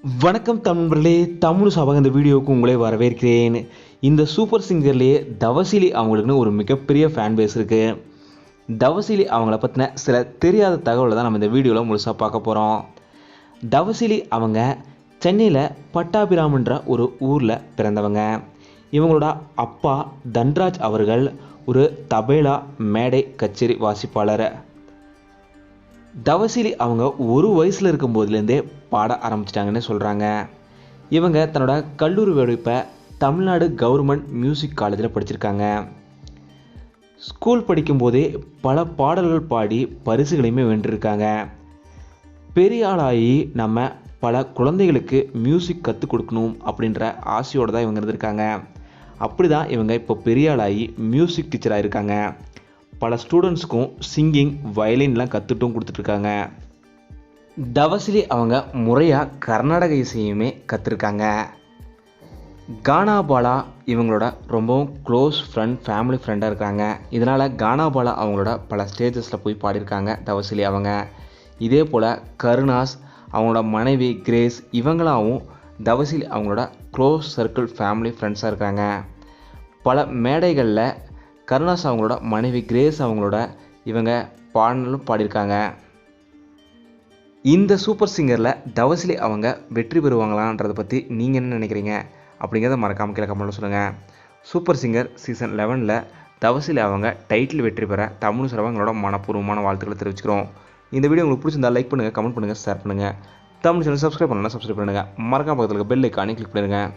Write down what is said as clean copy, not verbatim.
வணக்கம் தமிழர்களே, தமிழ் சபாக இந்த வீடியோவுக்கு உங்களை வரவேற்கிறேன். இந்த சூப்பர் சிங்கர்லேயே தவசிலி அவங்களுக்குன்னு ஒரு மிகப்பெரிய ஃபேன் பேஸ் இருக்குது. தவசிலி அவங்கள பற்றின சில தெரியாத தகவலை தான் நம்ம இந்த வீடியோவில் முழுசாக பார்க்க போகிறோம். தவசிலி அவங்க சென்னையில் பட்டாபிராமன்ற ஒரு ஊரில் பிறந்தவங்க. இவங்களோட அப்பா தன்ராஜ் அவர்கள் ஒரு தபேலா மேடை கச்சேரி வாசிப்பாளர். தவசிலி அவங்க ஒரு வயசில் இருக்கும்போதுலேருந்தே பாட ஆரம்பிச்சிட்டாங்கன்னு சொல்கிறாங்க. இவங்க தன்னோட கல்லூரி படிப்பை தமிழ்நாடு கவர்மெண்ட் மியூசிக் காலேஜில் படிச்சிருக்காங்க. ஸ்கூல் படிக்கும்போதே பல பாடல்கள் பாடி பரிசுகளையுமே வென்றிருக்காங்க. பெரிய ஆளாகி நம்ம பல குழந்தைகளுக்கு மியூசிக் கற்றுக் கொடுக்கணும் அப்படின்ற ஆசையோடு தான் இவங்க இருந்திருக்காங்க. அப்படி தான் இவங்க இப்போ பெரிய ஆளாகி மியூசிக் டீச்சராக இருக்காங்க. பல ஸ்டூடெண்ட்ஸுக்கும் சிங்கிங், வயலின்லாம் கற்றுட்டும் கொடுத்துட்ருக்காங்க. தவசிலி அவங்க முறையாக கர்நாடக இசையுமே கற்றுருக்காங்க. கானா பாலா இவங்களோட ரொம்பவும் க்ளோஸ் ஃப்ரெண்ட், ஃபேமிலி ஃப்ரெண்டாக இருக்காங்க. இதனால் கானா பாலா அவங்களோட பல ஸ்டேஜஸில் போய் பாடியிருக்காங்க தவசிலி அவங்க. இதே போல் கருணாஸ், அவங்களோட மனைவி கிரேஸ், இவங்களாவும் தவசிலி அவங்களோட க்ளோஸ் சர்க்கிள் ஃபேமிலி ஃப்ரெண்ட்ஸாக இருக்காங்க. பல மேடைகளில் கருணாஸ் அவங்களோட மனைவி கிரேஸ் அவங்களோட இவங்க பாடலும் பாடியிருக்காங்க. இந்த சூப்பர் சிங்கரில் தவசிலி அவங்க வெற்றி பெறுவாங்களான்றதை பற்றி நீங்கள் என்ன நினைக்கிறீங்க அப்படிங்கிறத மறக்காமல் கீழே கமெண்ட்டில் சொல்லுங்கள். சூப்பர் சிங்கர் சீசன் 11 தவசிலி அவங்க டைட்டில் வெற்றி பெற தமிழ் சிறவங்களோட மனப்பூர்வமான வாழ்த்துக்களை தெரிவிச்சுக்கிறோம். இந்த வீடியோ உங்களுக்கு பிடிச்சிருந்தால் லைக் பண்ணுங்கள், கமெண்ட் பண்ணுங்கள், ஷேர் பண்ணுங்கள். தமிழ் சேனல் சப்ஸ்கிரைப் பண்ணலாம், சப்ஸ்கிரைப் பண்ணுங்கள். மறக்காம பக்கத்தில் இருக்க பெல் ஐக்கானை கிளிக் பண்ணுங்கள்.